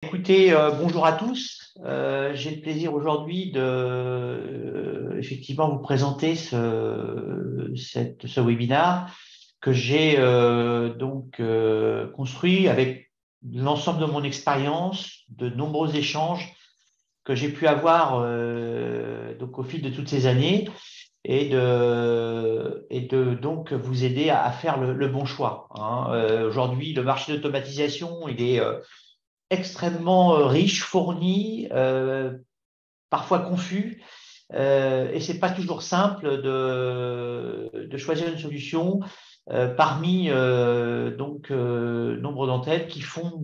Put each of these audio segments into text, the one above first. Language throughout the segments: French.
Écoutez, bonjour à tous. J'ai le plaisir aujourd'hui de effectivement vous présenter ce webinaire que j'ai construit avec l'ensemble de mon expérience, de nombreux échanges que j'ai pu avoir donc au fil de toutes ces années et de donc vous aider à faire le bon choix, hein. Aujourd'hui, le marché d'automatisation, il est extrêmement riche, fourni, parfois confus, et c'est pas toujours simple de choisir une solution parmi nombre d'entre elles qui font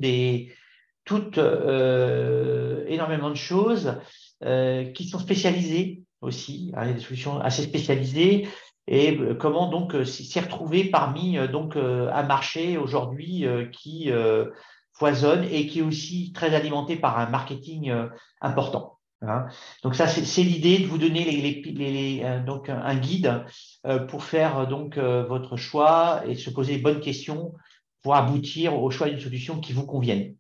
toutes énormément de choses, qui sont spécialisées aussi, hein. Il y a des solutions assez spécialisées. Et comment donc s'y retrouver parmi un marché aujourd'hui qui foisonne et qui est aussi très alimenté par un marketing important, hein. Donc ça, c'est l'idée de vous donner donc un guide pour faire votre choix et se poser les bonnes questions pour aboutir au choix d'une solution qui vous convienne.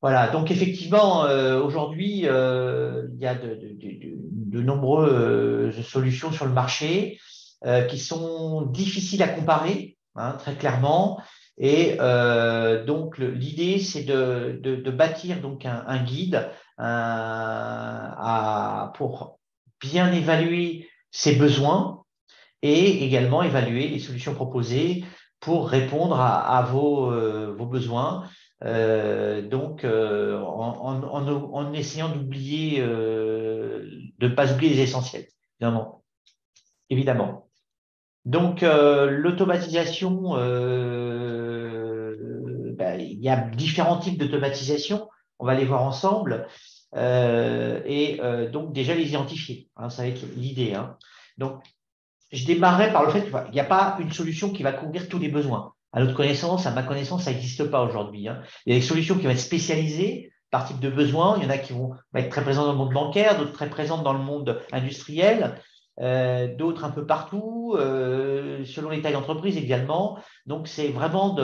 Voilà, donc effectivement, aujourd'hui, il y a de nombreuses solutions sur le marché qui sont difficiles à comparer, hein, très clairement. Et l'idée, c'est de bâtir donc un guide pour bien évaluer ses besoins et également évaluer les solutions proposées pour répondre à vos besoins. En essayant de ne pas oublier les essentiels, évidemment. Évidemment. Donc, l'automatisation, il y a différents types d'automatisation. On va les voir ensemble. Donc, déjà les identifier, hein, ça va être l'idée, hein. Donc, je démarrerai par le fait qu'il n'y a pas une solution qui va couvrir tous les besoins. À notre connaissance, à ma connaissance, ça n'existe pas aujourd'hui, hein. Il y a des solutions qui vont être spécialisées par type de besoin. Il y en a qui vont être très présentes dans le monde bancaire, d'autres très présentes dans le monde industriel, d'autres un peu partout, selon les tailles d'entreprise également. Donc, c'est vraiment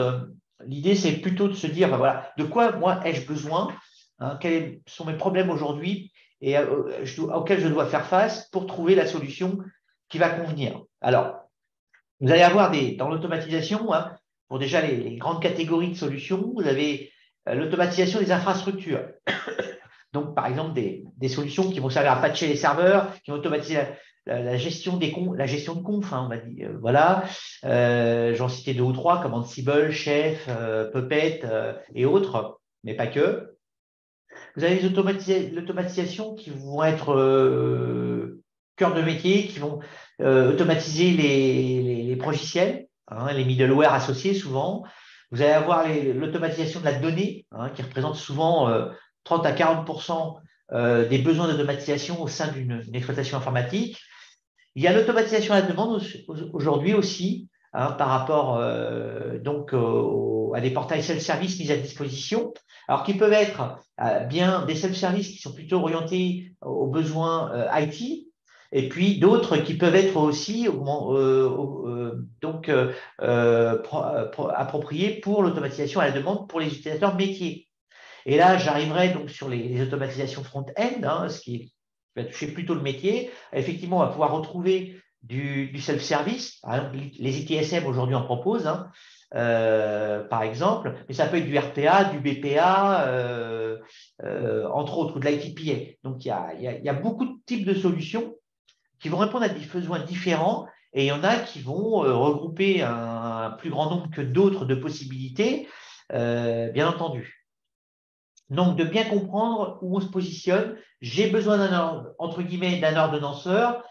l'idée, c'est plutôt de se dire, ben voilà, de quoi moi ai-je besoin, hein, quels sont mes problèmes aujourd'hui et auxquels je dois faire face pour trouver la solution qui va convenir. Alors, vous allez avoir dans l'automatisation, hein, pour déjà les grandes catégories de solutions, vous avez l'automatisation des infrastructures. Donc, par exemple, des solutions qui vont servir à patcher les serveurs, qui vont automatiser la gestion la gestion de conf, hein, on va dire. Voilà. J'en citais deux ou trois, comme Ansible, Chef, Puppet et autres, mais pas que. Vous avez l'automatisation qui vont être cœur de métier, qui vont automatiser les logiciels, hein, les middleware associés souvent. Vous allez avoir l'automatisation de la donnée, hein, qui représente souvent 30 à 40% des besoins d'automatisation au sein d'une exploitation informatique. Il y a l'automatisation à la demande aujourd'hui aussi, hein, par rapport à des portails self-service mis à disposition, alors qui peuvent être bien des self-service qui sont plutôt orientés aux besoins IT, et puis d'autres qui peuvent être aussi appropriés pour l'automatisation à la demande pour les utilisateurs métiers. Et là, j'arriverai donc sur les automatisations front-end, hein, ce qui va toucher plutôt le métier. Effectivement, on va pouvoir retrouver du self-service. Par exemple, les ITSM aujourd'hui en proposent, hein, par exemple, mais ça peut être du RPA, du BPA, entre autres, ou de l'ITPA. Donc, il y a beaucoup de types de solutions qui vont répondre à des besoins différents, et il y en a qui vont regrouper un plus grand nombre que d'autres de possibilités, bien entendu. Donc, de bien comprendre où on se positionne. J'ai besoin entre guillemets, d'un ordonnanceur,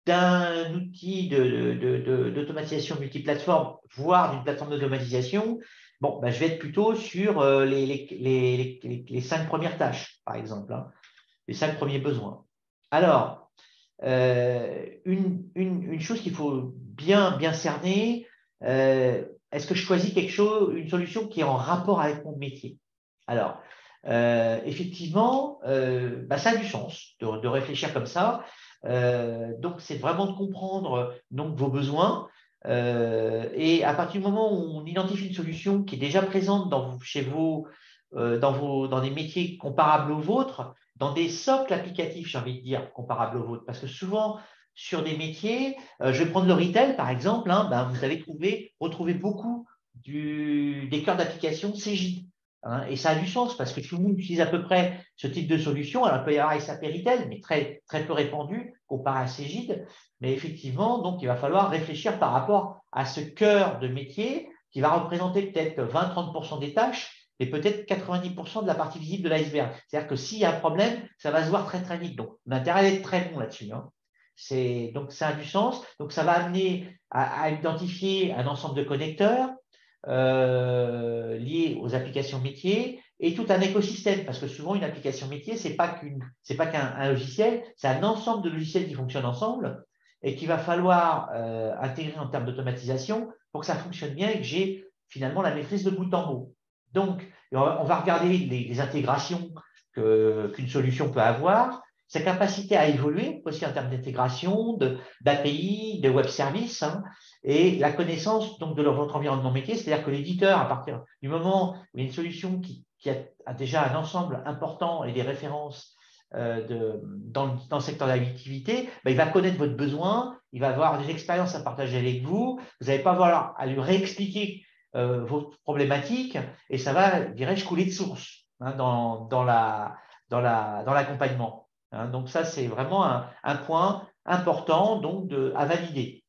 d'un outil d'automatisation multiplateforme, voire d'une plateforme d'automatisation. Bon, ben, je vais être plutôt sur les 5 premières tâches, par exemple, hein, les 5 premiers besoins. Alors, une chose qu'il faut bien cerner, est-ce que je choisis une solution qui est en rapport avec mon métier? Alors, effectivement, ça a du sens de réfléchir comme ça. Donc, c'est vraiment de comprendre donc, vos besoins. Et à partir du moment où on identifie une solution qui est déjà présente chez dans des métiers comparables aux vôtres, dans des socles applicatifs, j'ai envie de dire, comparables aux vôtres. Parce que souvent, sur des métiers, je vais prendre le retail, par exemple, hein, ben, vous allez retrouver beaucoup des cœurs d'application Cegid. Hein, et ça a du sens parce que tout le monde utilise à peu près ce type de solution. Alors, il peut y avoir SAP Retail, mais très, très peu répandu comparé à Cegid. Mais effectivement, donc, il va falloir réfléchir par rapport à ce cœur de métier qui va représenter peut-être 20-30% des tâches et peut-être 90% de la partie visible de l'iceberg. C'est-à-dire que s'il y a un problème, ça va se voir très, très vite. Donc, on a intérêt à être très bon là-dessus. Hein. Donc, ça a du sens. Donc, ça va amener à identifier un ensemble de connecteurs liés aux applications métiers et tout un écosystème. Parce que souvent, une application métier, c'est pas qu'un logiciel, c'est un ensemble de logiciels qui fonctionnent ensemble et qu'il va falloir intégrer en termes d'automatisation pour que ça fonctionne bien et que j'ai finalement la maîtrise de bout en bout. Donc, on va regarder les intégrations qu'une solution peut avoir, sa capacité à évoluer aussi en termes d'intégration, d'API, de web services, hein, et la connaissance donc de votre environnement métier, c'est-à-dire que l'éditeur, à partir du moment où il y a une solution qui a déjà un ensemble important et des références dans le secteur d'activité, ben, il va connaître votre besoin, il va avoir des expériences à partager avec vous, vous n'allez pas avoir à lui réexpliquer vos problématiques et ça va, dirais-je, couler de source hein, dans l'accompagnement. Hein, donc ça, c'est vraiment un point important donc, à valider.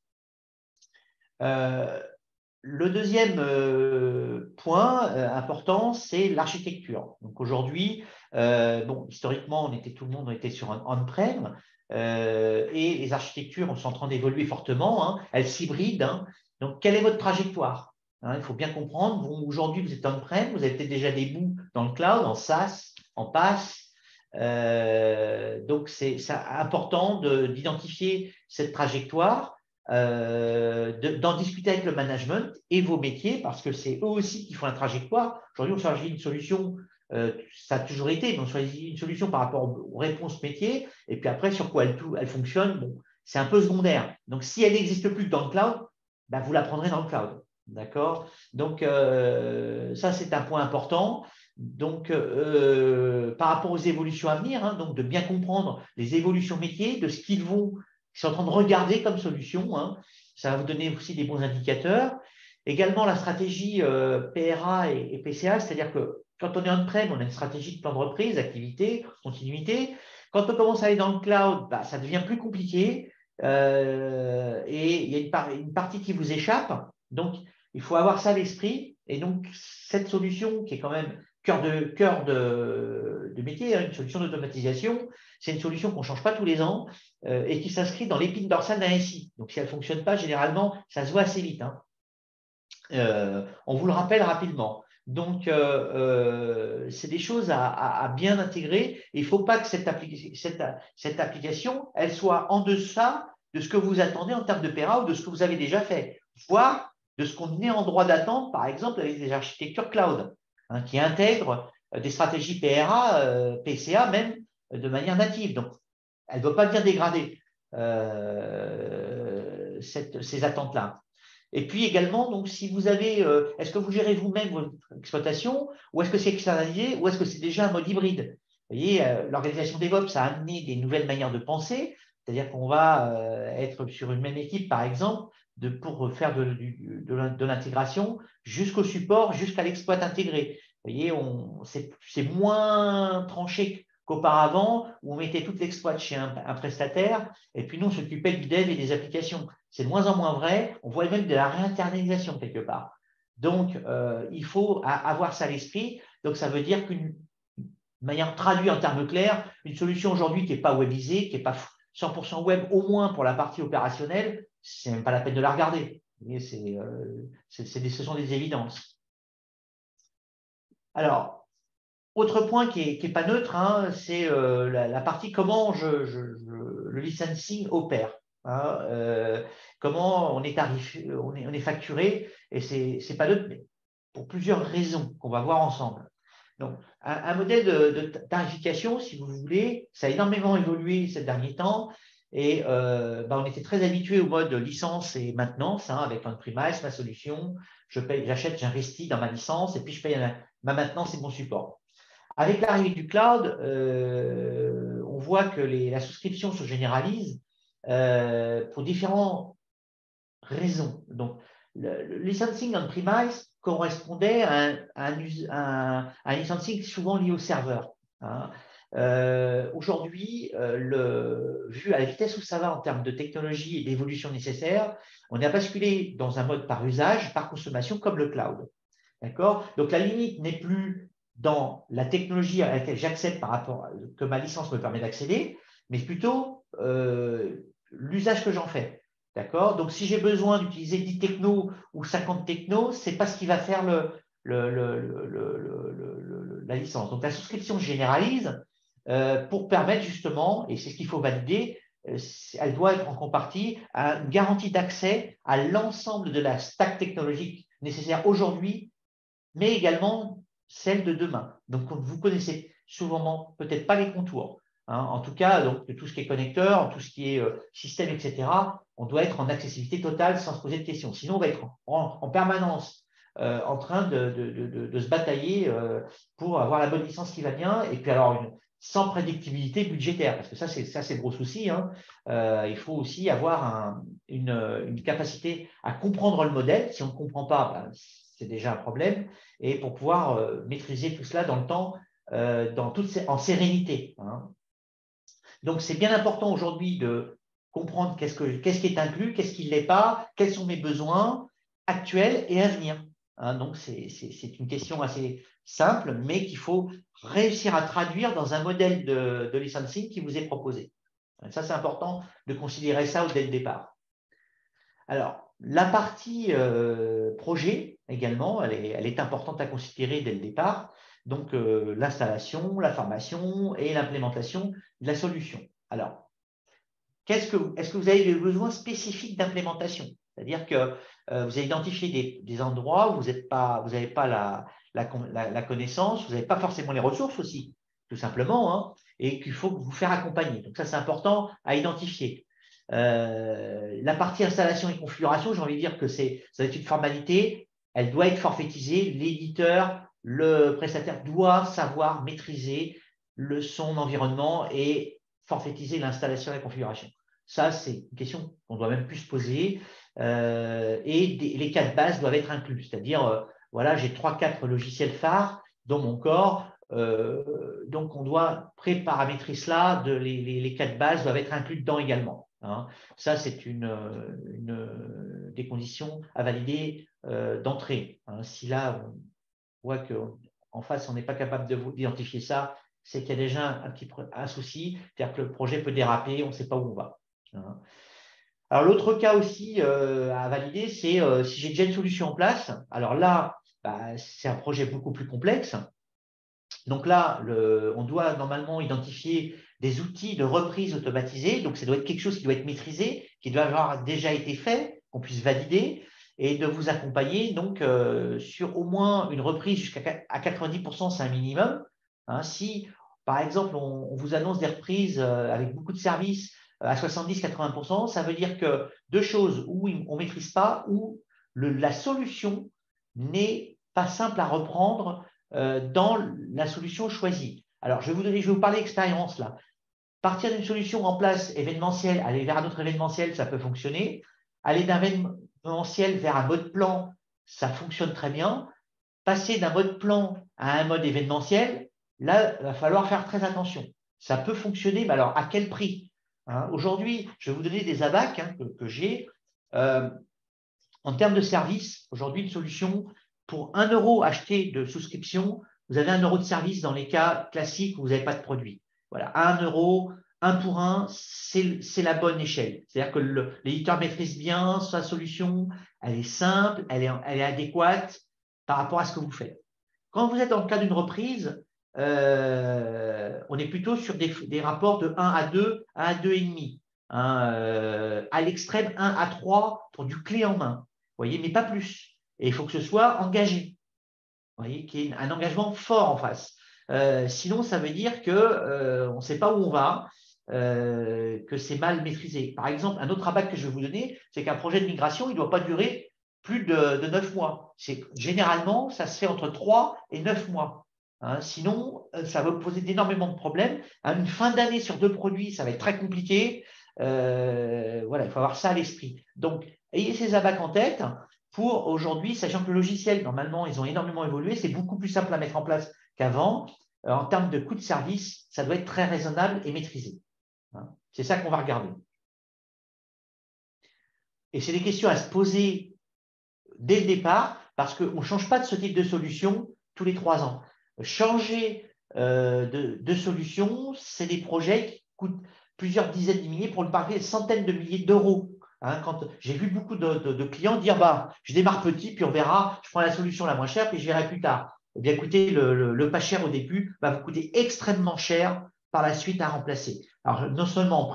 Le deuxième point important, c'est l'architecture. Donc aujourd'hui, bon, historiquement, tout le monde était sur un on-prem et les architectures sont en train d'évoluer fortement. Hein, elles s'hybrident. Hein. Donc, quelle est votre trajectoire? Hein, il faut bien comprendre. Bon, aujourd'hui, vous êtes on-prem, vous avez peut-être déjà des bouts dans le cloud, en SaaS, en PaaS. Donc, c'est important d'identifier cette trajectoire. D'en discuter avec le management et vos métiers parce que c'est eux aussi qui font la trajectoire. Aujourd'hui, on choisit une solution, ça a toujours été, mais on choisit une solution par rapport aux réponses métiers et puis après, sur quoi elle fonctionne, bon, c'est un peu secondaire. Donc, si elle n'existe plus que dans le cloud, ben, vous la prendrez dans le cloud. D'accord? Donc, ça, c'est un point important. Donc, par rapport aux évolutions à venir, hein, donc de bien comprendre les évolutions métiers, de ce qu'ils sont en train de regarder comme solution. Hein. Ça va vous donner aussi des bons indicateurs. Également, la stratégie PRA et PCA, c'est-à-dire que quand on est on-prem, on a une stratégie de plan de reprise, d'activité, continuité. Quand on commence à aller dans le cloud, bah, ça devient plus compliqué et il y a une partie qui vous échappe. Donc, il faut avoir ça à l'esprit. Et donc, cette solution qui est quand même cœur de métier, hein, une solution d'automatisation, c'est une solution qu'on ne change pas tous les ans et qui s'inscrit dans l'épine dorsale d'un SI. Donc, si elle ne fonctionne pas, généralement, ça se voit assez vite. Hein. On vous le rappelle rapidement. Donc, c'est des choses à bien intégrer. Il ne faut pas que cette application, elle soit en deçà de ce que vous attendez en termes de PRA ou de ce que vous avez déjà fait, voire de ce qu'on est en droit d'attendre, par exemple, avec des architectures cloud, hein, qui intègrent des stratégies PRA, PCA même, de manière native. Donc, elle ne doit pas bien dégrader ces attentes-là. Et puis également, donc, si vous avez, est-ce que vous gérez vous-même votre exploitation ou est-ce que c'est externalisé ou est-ce que c'est déjà un mode hybride? Vous voyez, l'organisation DevOps a amené des nouvelles manières de penser, c'est-à-dire qu'on va être sur une même équipe, par exemple, pour faire de l'intégration jusqu'au support, jusqu'à l'exploit intégré. Vous voyez, c'est moins tranché qu'auparavant, où on mettait toute l'exploit chez un prestataire, et puis nous, on s'occupait du dev et des applications. C'est de moins en moins vrai. On voit même de la réinternalisation quelque part. Donc, il faut avoir ça à l'esprit. Donc, ça veut dire qu'une manière traduite en termes clairs, une solution aujourd'hui qui n'est pas webisée, qui n'est pas 100% web, au moins pour la partie opérationnelle, c'est même pas la peine de la regarder. Ce sont des évidences. Alors, autre point qui est pas neutre, hein, c'est la partie comment le licensing opère. Hein, comment on est tarifé, on est facturé, et c'est pas neutre, mais pour plusieurs raisons qu'on va voir ensemble. Donc, un modèle de tarification, si vous voulez, ça a énormément évolué ces derniers temps. Et on était très habitué au mode licence et maintenance, hein, avec on-premise, ma solution. J'achète, j'investis dans ma licence et puis je paye ma maintenance et mon support. Avec l'arrivée du cloud, on voit que la souscription se généralise pour différentes raisons. Donc, le licensing on-premise correspondait à un licensing souvent lié au serveur. Hein. Aujourd'hui, vu à la vitesse où ça va en termes de technologie et d'évolution nécessaire, on a basculé dans un mode par usage, par consommation, comme le cloud. D'accord? Donc, la limite n'est plus dans la technologie à laquelle j'accède par rapport à que ma licence me permet d'accéder, mais plutôt l'usage que j'en fais. D'accord? Donc, si j'ai besoin d'utiliser 10 technos ou 50 technos, ce n'est pas ce qui va faire la licence. Donc, la souscription généralise pour permettre justement, et c'est ce qu'il faut valider, elle doit être en contrepartie à une garantie d'accès à l'ensemble de la stack technologique nécessaire aujourd'hui, mais également celle de demain. Donc, vous connaissez souvent peut-être pas les contours. Hein. En tout cas, donc, de tout ce qui est connecteur, tout ce qui est système, etc., on doit être en accessibilité totale sans se poser de questions. Sinon, on va être en permanence en train de se batailler pour avoir la bonne licence qui va bien. Et puis, alors, sans prédictibilité budgétaire, parce que ça, c'est le gros souci. Hein. Il faut aussi avoir une capacité à comprendre le modèle. Si on ne comprend pas, ben, c'est déjà un problème. Et pour pouvoir maîtriser tout cela dans le temps, en sérénité. Hein. Donc, c'est bien important aujourd'hui de comprendre qu'est-ce qui est inclus, qu'est-ce qui ne l'est pas, quels sont mes besoins actuels et à venir. Hein. Donc, c'est une question assez simple, mais qu'il faut réussir à traduire dans un modèle de licensing qui vous est proposé. Ça, c'est important de considérer ça dès le départ. Alors, la partie projet également, elle est importante à considérer dès le départ. Donc, l'installation, la formation et l'implémentation de la solution. Alors, est-ce que vous avez des besoins spécifiques d'implémentation? C'est-à-dire que vous avez identifié des endroits où vous n'avez pas la connaissance, vous n'avez pas forcément les ressources aussi, tout simplement, hein, et qu'il faut vous faire accompagner. Donc, ça, c'est important à identifier. La partie installation et configuration, j'ai envie de dire que ça va être une formalité, elle doit être forfaitisée, l'éditeur, le prestataire doit savoir maîtriser son environnement et forfaitiser l'installation et la configuration. Ça, c'est une question qu'on doit même plus se poser. Et les cas de base doivent être inclus, c'est-à-dire, voilà, j'ai 3-4 logiciels phares dans mon corps, donc on doit pré-paramétrer cela, les cas de base doivent être inclus dedans également. Hein. Ça, c'est des conditions à valider d'entrée. Hein. Si là, on voit qu'en face, on n'est pas capable d'identifier ça, c'est qu'il y a déjà un souci, c'est-à-dire que le projet peut déraper, on ne sait pas où on va. Hein. Alors, l'autre cas aussi à valider, c'est si j'ai déjà une solution en place. Alors là, bah, c'est un projet beaucoup plus complexe. Donc là, on doit normalement identifier des outils de reprise automatisés. Donc, ça doit être quelque chose qui doit être maîtrisé, qui doit avoir déjà été fait, qu'on puisse valider et de vous accompagner donc sur au moins une reprise jusqu'à 90%, c'est un minimum. Hein, si, par exemple, on vous annonce des reprises avec beaucoup de services à 70-80%, ça veut dire que deux choses, ou on ne maîtrise pas, ou la solution n'est pas simple à reprendre dans la solution choisie. Alors, je vais vous parler d'expérience là. Partir d'une solution en place événementielle, aller vers un autre événementiel, ça peut fonctionner. Aller d'un événementiel vers un mode plan, ça fonctionne très bien. Passer d'un mode plan à un mode événementiel, là, il va falloir faire très attention. Ça peut fonctionner, mais alors à quel prix? Hein, aujourd'hui, je vais vous donner des abacs que j'ai. En termes de service, aujourd'hui, une solution pour 1 euro acheté de souscription, vous avez 1 euro de service dans les cas classiques où vous n'avez pas de produit. Voilà, 1 euro, 1 pour 1, c'est la bonne échelle. C'est-à-dire que l'éditeur maîtrise bien sa solution, elle est simple, elle est adéquate par rapport à ce que vous faites. Quand vous êtes dans le cas d'une reprise, on est plutôt sur des rapports de 1 à 2, 1 à 2,5. Hein, à l'extrême, 1 à 3 pour du clé en main. Vous voyez, mais pas plus. Et il faut que ce soit engagé. Vous voyez, qu'il y ait un engagement fort en face. Sinon, ça veut dire qu'on ne sait pas où on va, que c'est mal maîtrisé. Par exemple, un autre abac que je vais vous donner, c'est qu'un projet de migration, il ne doit pas durer plus de 9 mois. Généralement, ça se fait entre 3 et 9 mois. Hein. Sinon, ça va poser d'énormément de problèmes. Une fin d'année sur 2 produits, ça va être très compliqué. Voilà, il faut avoir ça à l'esprit. Donc, ayez ces abacs en tête pour aujourd'hui, sachant que le logiciel, normalement, ils ont énormément évolué, c'est beaucoup plus simple à mettre en place qu'avant. En termes de coût de service, ça doit être très raisonnable et maîtrisé. Hein. C'est ça qu'on va regarder. Et c'est des questions à se poser dès le départ parce qu'on ne change pas de ce type de solution tous les 3 ans. Changer de solution, c'est des projets qui coûtent plusieurs dizaines de milliers, pour ne parler centaines de milliers d'euros. Hein, quand j'ai vu beaucoup de clients dire je démarre petit, puis on verra, je prends la solution la moins chère, puis je verrai plus tard. Eh bien, écoutez, le pas cher au début va vous coûter extrêmement cher par la suite à remplacer. Alors, non seulement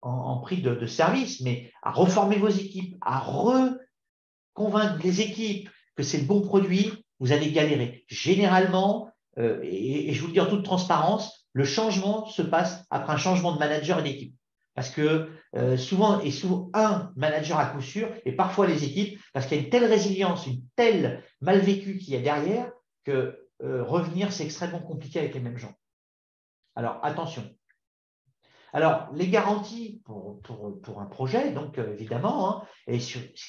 en prix de service, mais à reformer vos équipes, à convaincre les équipes que c'est le bon produit, vous allez galérer. Généralement, et je vous le dis en toute transparence, le changement se passe après un changement de manager et d'équipe. Parce que souvent un manager à coup sûr, et parfois les équipes, parce qu'il y a une telle résilience, une telle mal vécue qu'il y a derrière, que revenir, c'est extrêmement compliqué avec les mêmes gens. Alors, attention. Alors, les garanties pour un projet, donc évidemment, hein, et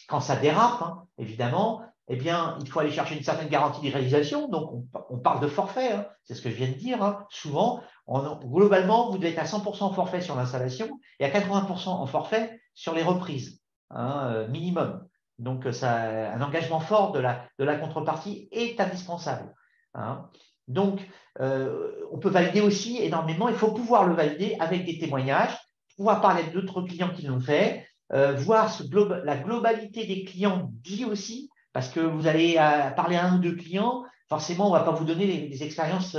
quand ça dérape, hein, évidemment, eh bien, il faut aller chercher une certaine garantie de réalisation. Donc, on parle de forfait, hein, c'est ce que je viens de dire. Hein. Souvent, globalement, vous devez être à 100% en forfait sur l'installation et à 80% en forfait sur les reprises, hein, minimum. Donc, un engagement fort de la contrepartie est indispensable. Hein. Donc, on peut valider aussi énormément. Il faut pouvoir le valider avec des témoignages, pouvoir parler d'autres clients qui l'ont fait, voir la globalité des clients dit aussi, parce que vous allez parler à un ou deux clients, forcément, on ne va pas vous donner des expériences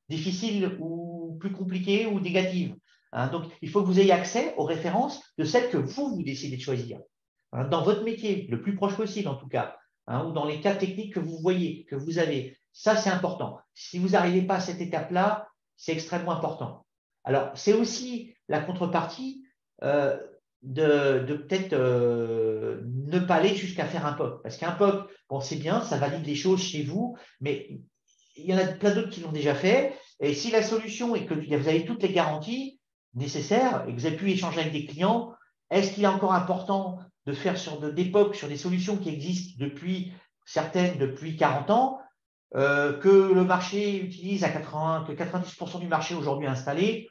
difficiles ou plus compliquées ou négatives. Hein. Donc, il faut que vous ayez accès aux références de celles que vous décidez de choisir. Hein, dans votre métier, le plus proche possible en tout cas, hein, ou dans les cas techniques que vous voyez, que vous avez. Ça, c'est important. Si vous n'arrivez pas à cette étape-là, c'est extrêmement important. Alors, c'est aussi la contrepartie de peut-être ne pas aller jusqu'à faire un POC. Parce qu'un POC, bon, c'est bien, ça valide les choses chez vous, mais il y en a plein d'autres qui l'ont déjà fait. Et si la solution est que vous avez toutes les garanties nécessaires et que vous avez pu échanger avec des clients, est-ce qu'il est encore important de faire des POC sur des solutions qui existent certaines depuis 40 ans, que le marché utilise que 90% du marché aujourd'hui installé?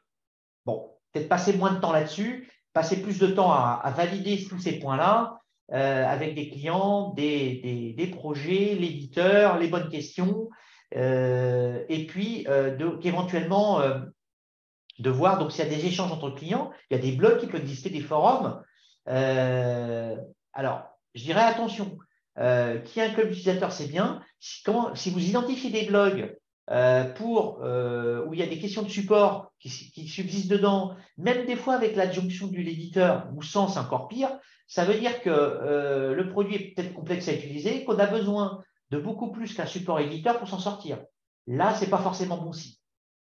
Bon, peut-être passer moins de temps là-dessus, passer plus de temps à valider tous ces points-là avec des clients, des projets, l'éditeur, les bonnes questions, et puis éventuellement de voir donc s'il y a des échanges entre clients, il y a des blogs qui peuvent exister, des forums. Alors, je dirais attention, qu'il y ait un club utilisateur, c'est bien. Si vous identifiez des blogs où il y a des questions de support qui subsistent dedans, même des fois avec l'adjonction de l'éditeur, ou sans, c'est encore pire, ça veut dire que le produit est peut-être complexe à utiliser, qu'on a besoin de beaucoup plus qu'un support éditeur pour s'en sortir. Là, ce n'est pas forcément bon signe.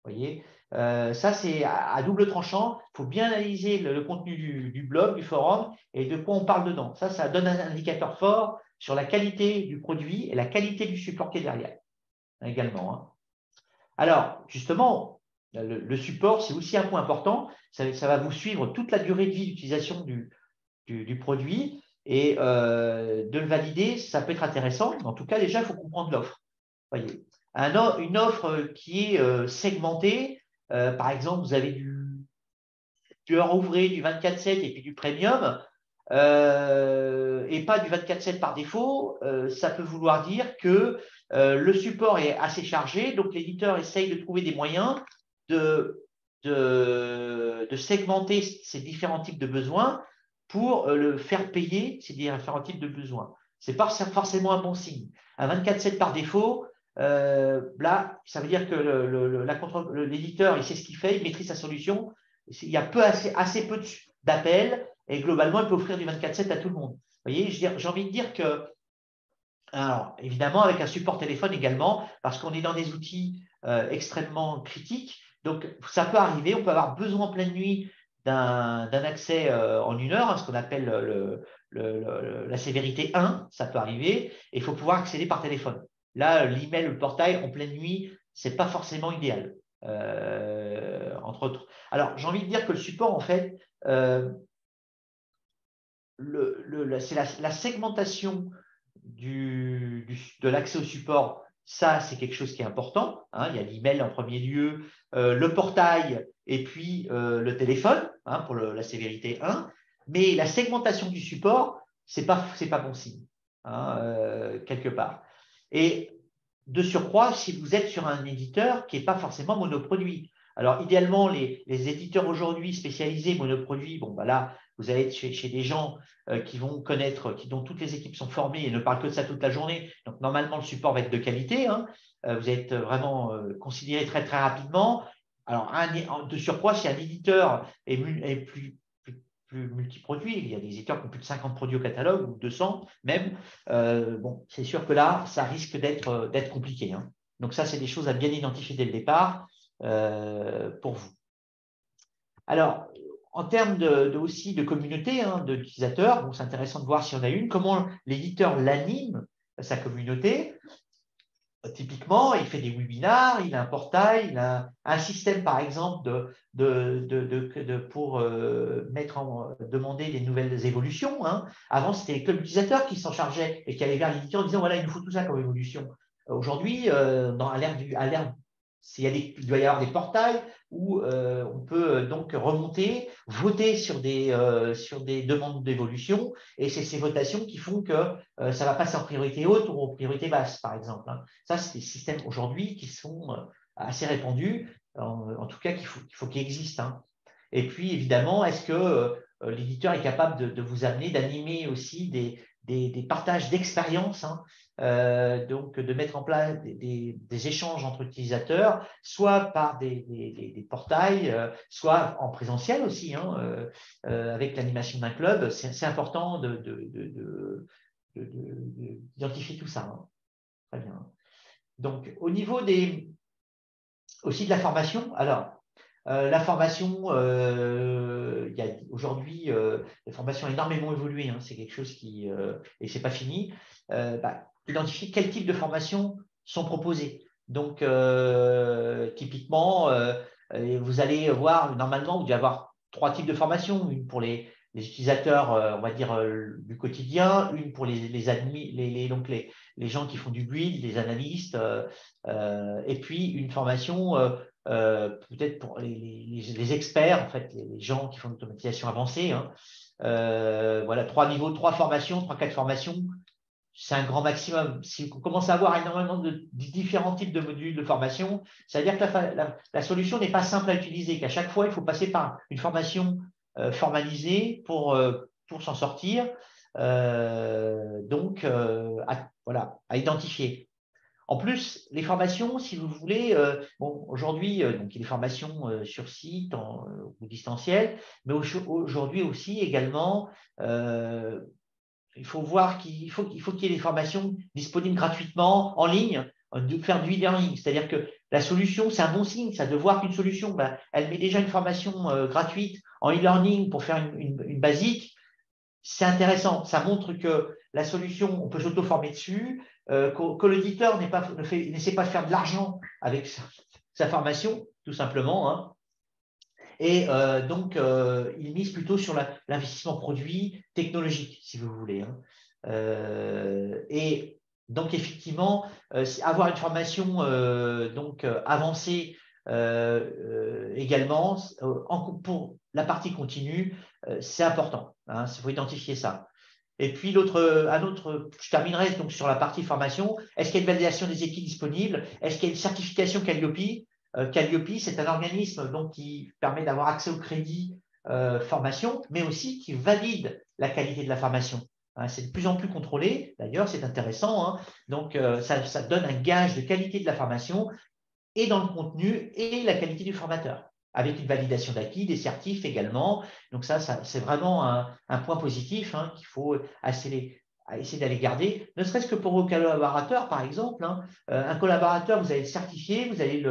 Vous voyez, ça, c'est à double tranchant. Il faut bien analyser le contenu du blog, du forum et de quoi on parle dedans. Ça donne un indicateur fort sur la qualité du produit et la qualité du support qui est derrière également. Hein. Alors, justement, le support, c'est aussi un point important. Ça va vous suivre toute la durée de vie d'utilisation du produit et de le valider, ça peut être intéressant. En tout cas, déjà, il faut comprendre l'offre. Voyez. Une offre qui est segmentée, par exemple, vous avez du heure ouvrée, du 24/7 et puis du premium, et pas du 24/7 par défaut, ça peut vouloir dire que le support est assez chargé, donc l'éditeur essaye de trouver des moyens de segmenter ces différents types de besoins pour le faire payer ces différents types de besoins. Ce n'est pas forcément un bon signe. Un 24/7 par défaut, là, ça veut dire que l'éditeur, il sait ce qu'il fait, il maîtrise sa solution. Il y a assez peu d'appels et globalement, il peut offrir du 24/7 à tout le monde. Vous voyez, j'ai envie de dire que, alors évidemment, avec un support téléphone également, parce qu'on est dans des outils extrêmement critiques. Donc, ça peut arriver, on peut avoir besoin en pleine nuit d'un accès en 1 heure, hein, ce qu'on appelle la sévérité 1, ça peut arriver, et il faut pouvoir accéder par téléphone. Là, l'email, le portail en pleine nuit, ce n'est pas forcément idéal, entre autres. Alors, j'ai envie de dire que le support, en fait, c'est la segmentation de l'accès au support. Ça, c'est quelque chose qui est important, hein. Il y a l'email en premier lieu, le portail et puis le téléphone, hein, pour la sévérité 1. Mais la segmentation du support, c'est pas bon signe, hein, quelque part. Et de surcroît, si vous êtes sur un éditeur qui n'est pas forcément monoproduit. Alors, idéalement, les éditeurs aujourd'hui spécialisés monoproduits, bon, bah là, vous allez être chez des gens qui vont connaître, dont toutes les équipes sont formées et ne parlent que de ça toute la journée. Donc, normalement, le support va être de qualité, hein. Vous allez être vraiment considéré très, très rapidement. Alors, de surcroît, si un éditeur est plus multiproduit, il y a des éditeurs qui ont plus de 50 produits au catalogue, ou 200 même, bon, c'est sûr que là, ça risque d'être compliqué, hein. Donc, ça, c'est des choses à bien identifier dès le départ pour vous. Alors, en termes aussi de communauté, hein, d'utilisateurs, bon, c'est intéressant de voir s'il y en a une, comment l'éditeur l'anime, sa communauté. Typiquement, il fait des webinars, il a un portail, il a un système, par exemple, pour demander des nouvelles évolutions, hein. Avant, c'était les clubs utilisateurs qui s'en chargeaient et qui allaient vers l'éditeur en disant, voilà, il nous faut tout ça comme évolution. Aujourd'hui, à l'ère il doit y avoir des portails où on peut donc remonter, voter sur des demandes d'évolution, et c'est ces votations qui font que ça va passer en priorité haute ou en priorité basse, par exemple, hein. Ça, c'est des systèmes aujourd'hui qui sont assez répandus, en tout cas qu'il faut qu'ils existent, hein. Et puis, évidemment, est-ce que l'éditeur est capable de vous amener, d'animer aussi des partages d'expériences, hein, donc de mettre en place des échanges entre utilisateurs, soit par des portails, soit en présentiel aussi, hein, avec l'animation d'un club. C'est important d'identifier tout ça, hein. Très bien. Donc, au niveau aussi de la formation, alors, la formation, il y a aujourd'hui, la formation a énormément évolué, hein, c'est quelque chose et c'est pas fini. Identifier quel type de formation sont proposées. Donc, typiquement, vous allez voir, normalement, vous devez avoir 3 types de formations, une pour les utilisateurs, on va dire, du quotidien, une pour donc les gens qui font du build, les analystes, et puis une formation peut-être pour les experts, en fait, les gens qui font de l'automatisation avancée, hein. Voilà, 3 niveaux, 3 formations, 3-4 formations, c'est un grand maximum. Si vous commencez à avoir énormément de différents types de modules de formation, ça veut dire que la solution n'est pas simple à utiliser, qu'à chaque fois, il faut passer par une formation formalisée pour s'en sortir. Donc, voilà, à identifier. En plus, les formations, si vous voulez, bon, aujourd'hui, donc il y a des formations sur site ou distanciel, mais aujourd'hui aussi également, il faut voir qu'il faut qu'il y ait des formations disponibles gratuitement en ligne, de faire du e-learning. C'est-à-dire que la solution, c'est un bon signe, ça de voir qu'une solution, elle met déjà une formation gratuite en e-learning pour faire une basique. C'est intéressant, ça montre que la solution, on peut s'auto-former dessus, que l'auditeur n'essaie pas de faire de l'argent avec sa formation, tout simplement, hein. Et donc, il mise plutôt sur l'investissement produit technologique, si vous voulez, hein. Et donc, effectivement, avoir une formation avancée également pour la partie continue, c'est important, hein, il faut identifier ça. Et puis, je terminerai donc sur la partie formation. Est-ce qu'il y a une validation des équipes disponibles? Est-ce qu'il y a une certification Calliope? Calliope, c'est un organisme donc, qui permet d'avoir accès au crédit formation, mais aussi qui valide la qualité de la formation, hein. C'est de plus en plus contrôlé, d'ailleurs, c'est intéressant, hein. Donc, ça donne un gage de qualité de la formation, et dans le contenu et la qualité du formateur, avec une validation d'acquis, des certifs également. Donc ça c'est vraiment un point positif, hein, qu'il faut essayer d'aller garder, ne serait-ce que pour vos collaborateurs, par exemple, hein. Un collaborateur, vous allez le certifier, vous allez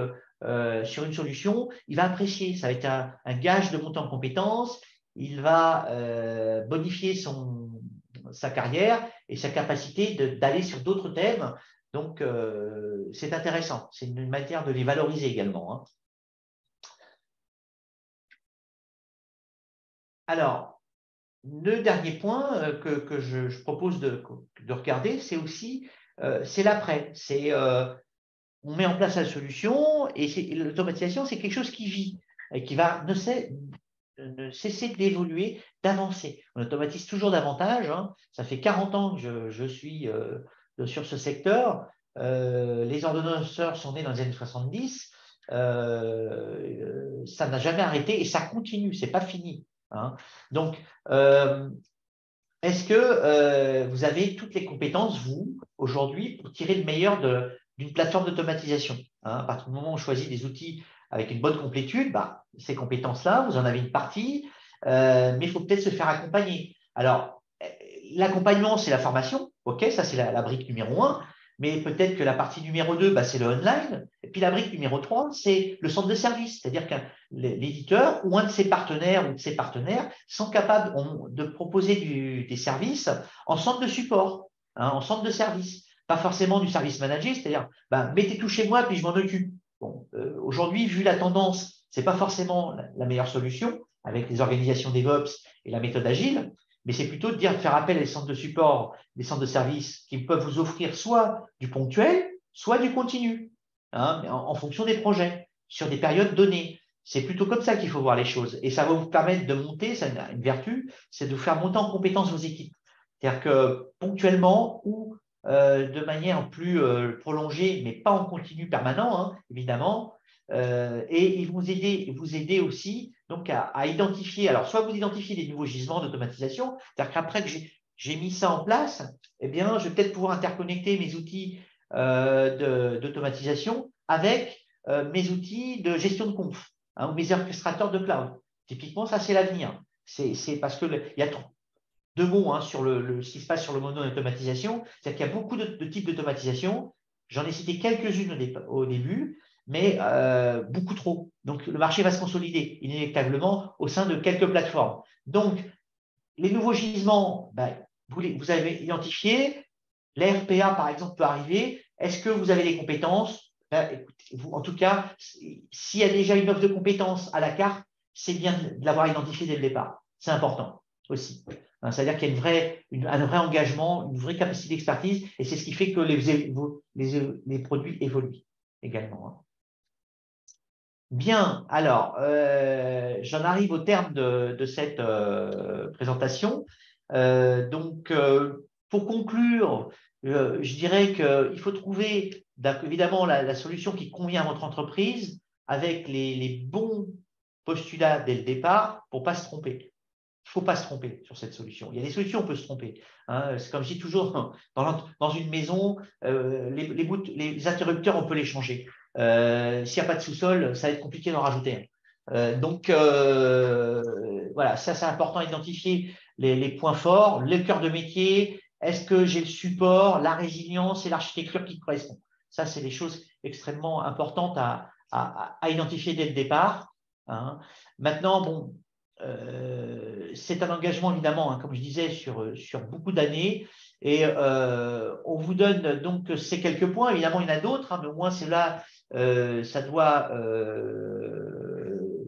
sur une solution, il va apprécier. Ça va être un gage de montée en compétences. Il va bonifier sa carrière et sa capacité d'aller sur d'autres thèmes. Donc, c'est intéressant. C'est une manière de les valoriser également, hein. Alors, le dernier point que je propose de regarder, c'est aussi c'est l'après. On met en place la solution et l'automatisation, c'est quelque chose qui vit et qui va ne cesser d'évoluer, d'avancer. On automatise toujours davantage, hein. Ça fait 40 ans que je suis sur ce secteur. Les ordonnanceurs sont nés dans les années 70. Ça n'a jamais arrêté et ça continue, c'est pas fini, hein. Donc, est-ce que vous avez toutes les compétences, vous, aujourd'hui, pour tirer le meilleur d'une plateforme d'automatisation, hein? À partir du moment où on choisit des outils avec une bonne complétude, bah, ces compétences-là, vous en avez une partie, mais il faut peut-être se faire accompagner. Alors, l'accompagnement, c'est la formation, ok, ça c'est la brique numéro 1, mais peut-être que la partie numéro 2, bah, c'est le online, et puis la brique numéro 3, c'est le centre de service, c'est-à-dire que l'éditeur ou un de ses partenaires ou de ses partenaires sont capables de proposer des services en centre de support, hein, en centre de service, pas forcément du service manager, c'est-à-dire bah, mettez tout chez moi puis je m'en occupe. Bon, aujourd'hui, vu la tendance, c'est pas forcément la meilleure solution avec les organisations DevOps et la méthode agile, mais c'est plutôt de faire appel à des centres de support, des centres de services qui peuvent vous offrir soit du ponctuel, soit du continu, hein, en fonction des projets, sur des périodes données. C'est plutôt comme ça qu'il faut voir les choses. Et ça va vous permettre de monter, ça a une vertu, c'est de vous faire monter en compétence vos équipes. C'est-à-dire que ponctuellement ou de manière plus prolongée, mais pas en continu permanent, hein, évidemment, et ils vont vous aider aussi donc à identifier, alors soit vous identifiez des nouveaux gisements d'automatisation, c'est-à-dire qu'après que j'ai mis ça en place, eh bien, je vais peut-être pouvoir interconnecter mes outils d'automatisation avec mes outils de gestion de conf, hein, ou mes orchestrateurs de cloud. Typiquement, ça, c'est l'avenir. C'est parce qu'il y a deux mots, hein, sur ce qui se passe sur le monde de l'automatisation. C'est-à-dire qu'il y a beaucoup de types d'automatisation. J'en ai cité quelques-unes au début, mais beaucoup trop. Donc, le marché va se consolider inéluctablement au sein de quelques plateformes. Donc, les nouveaux gisements, ben, vous avez identifié. L'RPA, par exemple, peut arriver. Est-ce que vous avez les compétences? Ben, écoutez, en tout cas, s'il y a déjà une offre de compétences à la carte, c'est bien de l'avoir identifié dès le départ. C'est important aussi. Hein, c'est-à-dire qu'il y a un vrai engagement, une vraie capacité d'expertise, et c'est ce qui fait que les produits évoluent également, hein. Bien, alors, j'en arrive au terme de cette présentation. Pour conclure, je dirais qu'il faut trouver évidemment la solution qui convient à votre entreprise avec les bons postulats dès le départ pour ne pas se tromper. Il ne faut pas se tromper sur cette solution. Il y a des solutions, on peut se tromper, hein. C'est comme je dis toujours, dans une maison, les interrupteurs, on peut les changer. S'il n'y a pas de sous-sol, ça va être compliqué d'en rajouter un. Voilà, ça c'est important, identifier les points forts, le cœur de métier, est-ce que j'ai le support, la résilience et l'architecture qui correspondent. Ça, c'est des choses extrêmement importantes à identifier dès le départ, hein. Maintenant, bon, c'est un engagement évidemment, hein, comme je disais, sur beaucoup d'années. Et on vous donne donc ces quelques points. Évidemment, il y en a d'autres, hein, mais au moins c'est là, ça doit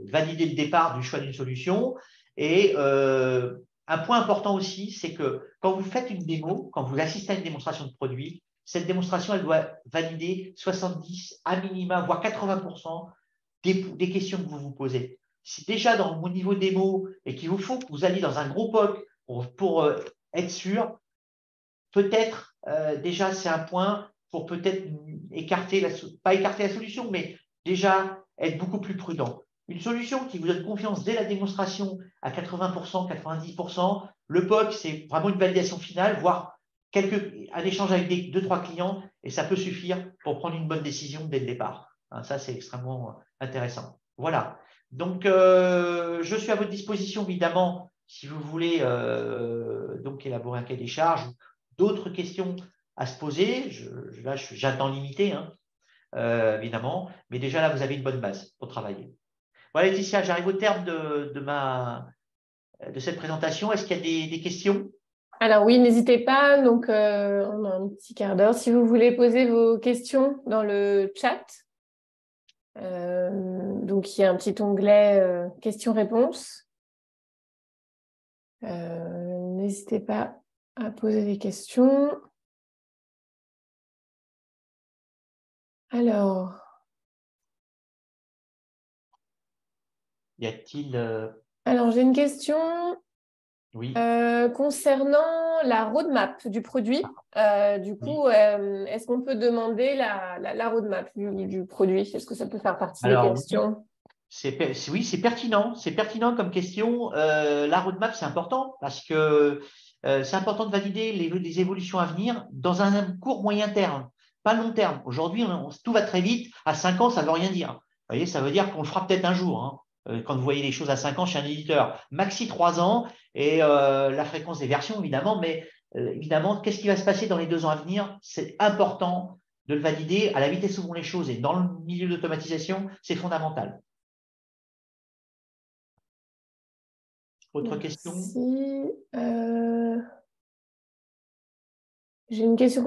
valider le départ du choix d'une solution. Et un point important aussi, c'est que quand vous faites une démo, quand vous assistez à une démonstration de produit, cette démonstration, elle doit valider 70 à minima, voire 80% des questions que vous vous posez. Si déjà dans mon niveau démo et qu'il vous faut que vous alliez dans un gros POC pour être sûr, peut-être déjà c'est un point pour peut-être pas écarter la solution, mais déjà être beaucoup plus prudent. Une solution qui vous donne confiance dès la démonstration à 80%, 90%, le POC, c'est vraiment une validation finale, voire un échange avec 2-3 clients, et ça peut suffire pour prendre une bonne décision dès le départ. Hein, ça, c'est extrêmement intéressant. Voilà. Donc, je suis à votre disposition, évidemment, si vous voulez donc élaborer un cahier des charges, d'autres questions à se poser. Là, j'attends limité, hein. évidemment. Mais déjà, là, vous avez une bonne base pour travailler. Voilà, Laetitia, j'arrive au terme de cette présentation. Est-ce qu'il y a des questions? Alors oui, n'hésitez pas. Donc, on a un petit quart d'heure. Si vous voulez poser vos questions dans le chat, donc il y a un petit onglet questions-réponses. N'hésitez pas à poser des questions. Alors, Y a-t-il j'ai une question Oui. concernant la roadmap du produit. Du coup, est-ce qu'on peut demander la roadmap du produit? Est-ce que ça peut faire partie des Alors, oui, questions? oui, c'est pertinent. C'est pertinent comme question. La roadmap, c'est important parce que c'est important de valider les évolutions à venir dans un court moyen terme, pas long terme. Aujourd'hui, tout va très vite. À 5 ans, ça ne veut rien dire. Vous voyez, ça veut dire qu'on le fera peut-être un jour, hein. Quand vous voyez les choses à 5 ans chez un éditeur, maxi 3 ans et la fréquence des versions, évidemment. Mais évidemment, qu'est-ce qui va se passer dans les 2 ans à venir? C'est important de le valider à la vitesse où vont les choses. Et dans le milieu d'automatisation, c'est fondamental. Autre question? Merci. J'ai une question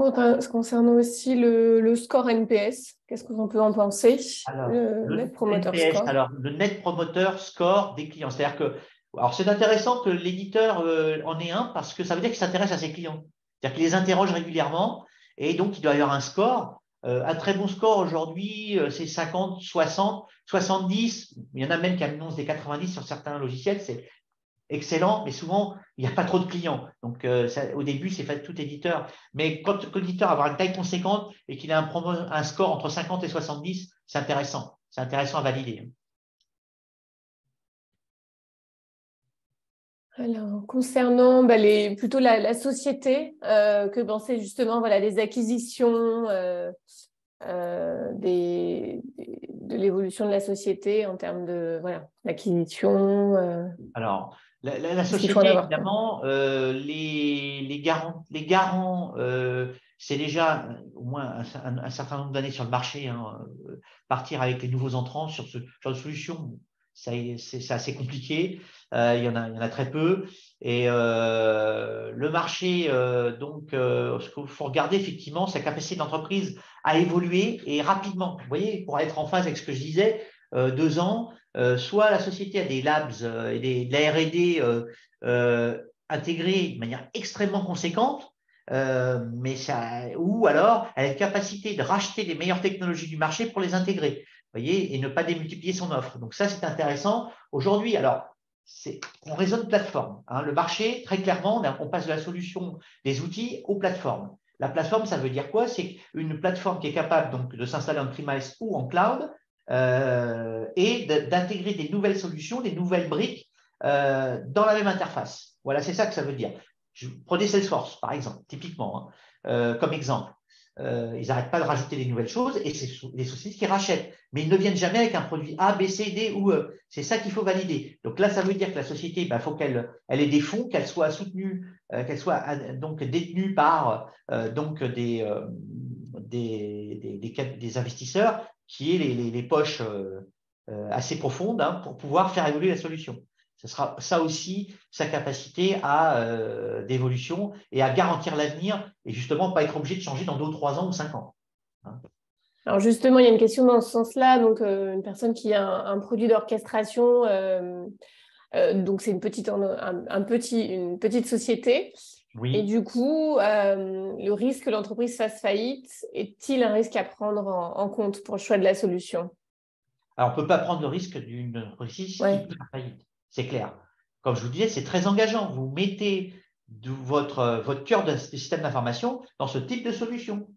concernant aussi le score NPS. Qu'est-ce que l'on peut en penser? Alors, Le le Net Promoter NPS, Score. alors le Net Promoter Score des clients. C'est-à-dire que, alors c'est intéressant que l'éditeur en ait un parce que ça veut dire qu'il s'intéresse à ses clients. C'est-à-dire qu'il les interroge régulièrement et donc il doit y avoir un score. Un très bon score aujourd'hui, c'est 50, 60, 70. Il y en a même qui annoncent des 90 sur certains logiciels. C'est excellent, mais souvent, il n'y a pas trop de clients. Donc, au début, c'est fait tout éditeur. Mais quand l'éditeur a une taille conséquente et qu'il a un score entre 50 et 70, c'est intéressant. C'est intéressant à valider. Alors, concernant plutôt la société, que penser justement des acquisitions, de l'évolution de la société en termes de d'acquisition, Alors, la est-ce qu'il faut en société, avoir peur? évidemment, les garants, c'est déjà au moins un certain nombre d'années sur le marché, hein. Partir avec les nouveaux entrants sur ce genre de solution, c'est assez compliqué. Il y en a très peu. Et le marché, donc, ce qu'il faut regarder effectivement, c'est la capacité d'entreprise à évoluer et rapidement. Vous voyez, pour être en phase avec ce que je disais, 2 ans. Soit la société a des labs et de la R&D intégrés de manière extrêmement conséquente, ou alors elle a la capacité de racheter les meilleures technologies du marché pour les intégrer, voyez, et ne pas démultiplier son offre. Donc ça, c'est intéressant. Aujourd'hui, alors, on raisonne plateforme, hein. Le marché, très clairement, on passe de la solution des outils aux plateformes. La plateforme, ça veut dire quoi? C'est une plateforme qui est capable donc de s'installer en premise ou en cloud, et d'intégrer des nouvelles solutions, des nouvelles briques dans la même interface. Voilà, c'est ça que ça veut dire. Prenez Salesforce, par exemple, typiquement, hein, comme exemple. Ils n'arrêtent pas de rajouter des nouvelles choses et c'est des sociétés qui rachètent. Mais ils ne viennent jamais avec un produit A, B, C, D ou E. C'est ça qu'il faut valider. Donc là, ça veut dire que la société, faut qu'elle ait des fonds, qu'elle soit soutenue, qu'elle soit donc détenue par donc des investisseurs qui aient les poches assez profondes, hein, pour pouvoir faire évoluer la solution. Ce sera ça aussi, sa capacité d'évolution et à garantir l'avenir et justement pas être obligé de changer dans 2 ou 3 ans ou 5 ans, hein. Alors justement, il y a une question dans ce sens-là. Donc, une personne qui a un produit d'orchestration, donc c'est une petite société. Et Oui. du coup, le risque que l'entreprise fasse faillite est-il un risque à prendre en compte pour le choix de la solution? Alors, on ne peut pas prendre le risque d'une entreprise qui Ouais. peut faire faillite, c'est clair. Comme je vous disais, c'est très engageant. Vous mettez votre cœur de système d'information dans ce type de solution.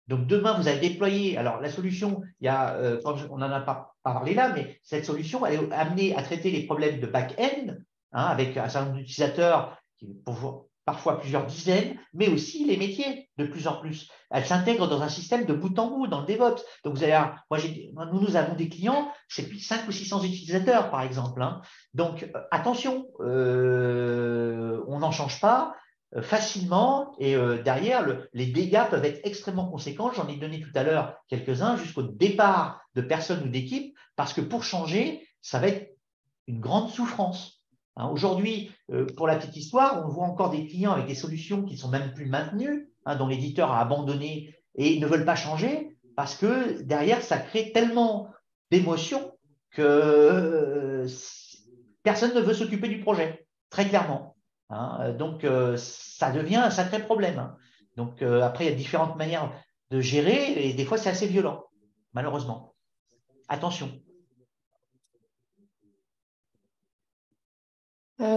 Donc, demain, vous allez déployer. Alors, la solution, on n'en a pas parlé là, mais cette solution, elle est amenée à traiter les problèmes de back-end, hein, avec un certain nombre d'utilisateurs, parfois plusieurs dizaines, mais aussi les métiers de plus en plus. Elle s'intègre dans un système de bout en bout, dans le DevOps. Donc, nous avons des clients, c'est plus de 500 ou 600 utilisateurs, par exemple, hein. Donc, attention, on n'en change pas. facilement et derrière, les dégâts peuvent être extrêmement conséquents. J'en ai donné tout à l'heure quelques-uns jusqu'au départ de personnes ou d'équipes parce que pour changer, ça va être une grande souffrance. Hein, aujourd'hui, pour la petite histoire, on voit encore des clients avec des solutions qui ne sont même plus maintenues, hein, dont l'éditeur a abandonné et ne veulent pas changer parce que derrière, ça crée tellement d'émotions que personne ne veut s'occuper du projet, très clairement. Hein. Donc, ça devient un sacré problème. Hein. Donc, après, il y a différentes manières de gérer et des fois, c'est assez violent, malheureusement. Attention.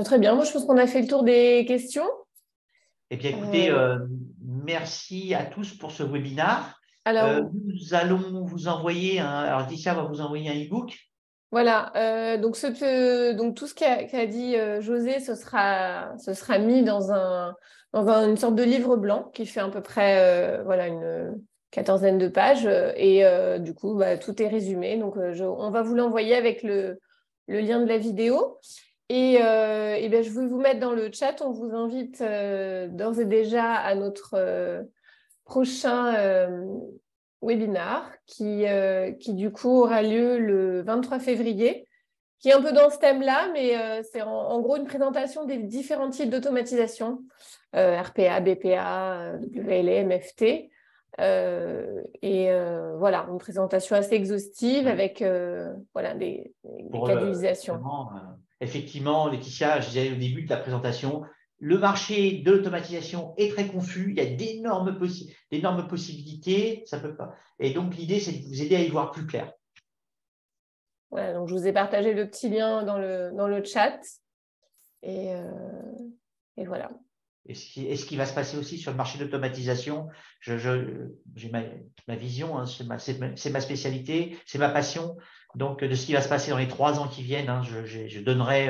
Très bien, moi je pense qu'on a fait le tour des questions. Eh bien, écoutez, merci à tous pour ce webinaire. Alors, Nous allons vous envoyer alors Laetitia va vous envoyer un e-book. voilà, donc, donc tout ce qu'a dit José, ce sera mis une sorte de livre blanc qui fait à peu près voilà, une quatorzaine de pages. Et du coup, bah, tout est résumé. Donc, on va vous l'envoyer avec le lien de la vidéo. Et ben, je vais vous mettre dans le chat. On vous invite d'ores et déjà à notre prochain webinar qui du coup aura lieu le 23 février, qui est un peu dans ce thème-là, mais c'est en gros une présentation des différents types d'automatisation, RPA, BPA, WLM, FT. Voilà, une présentation assez exhaustive avec voilà, des cas d'utilisation. Effectivement, Laetitia, je disais au début de la présentation, le marché de l'automatisation est très confus, il y a d'énormes possibilités, ça peut pas. Et donc, l'idée, c'est de vous aider à y voir plus clair. Voilà, donc je vous ai partagé le petit lien dans le chat. Et voilà. Et ce qui va se passer aussi sur le marché de l'automatisation, j'ai ma vision, hein, c'est ma spécialité, c'est ma passion. Donc, de ce qui va se passer dans les 3 ans qui viennent, hein, je donnerai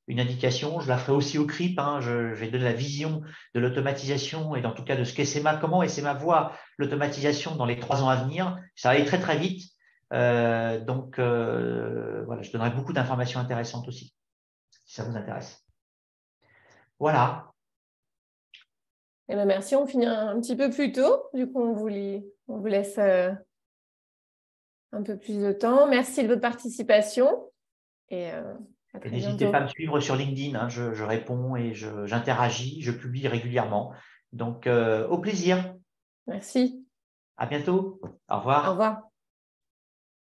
une indication. Je la ferai aussi au CRIP. Hein, je vais donner la vision de l'automatisation et en tout cas de ce qu'est SEMA, comment et SEMA voit l'automatisation dans les 3 ans à venir. Ça va aller très, très vite. Donc, voilà, je donnerai beaucoup d'informations intéressantes aussi, si ça vous intéresse. Voilà. Eh ben merci, on finit un petit peu plus tôt. Du coup, on vous laisse un peu plus de temps. Merci de votre participation et à très n'hésitez bientôt. pas à me suivre sur LinkedIn, hein, je réponds et j'interagis, je publie régulièrement. Donc, au plaisir. Merci. À bientôt. Au Au revoir. revoir.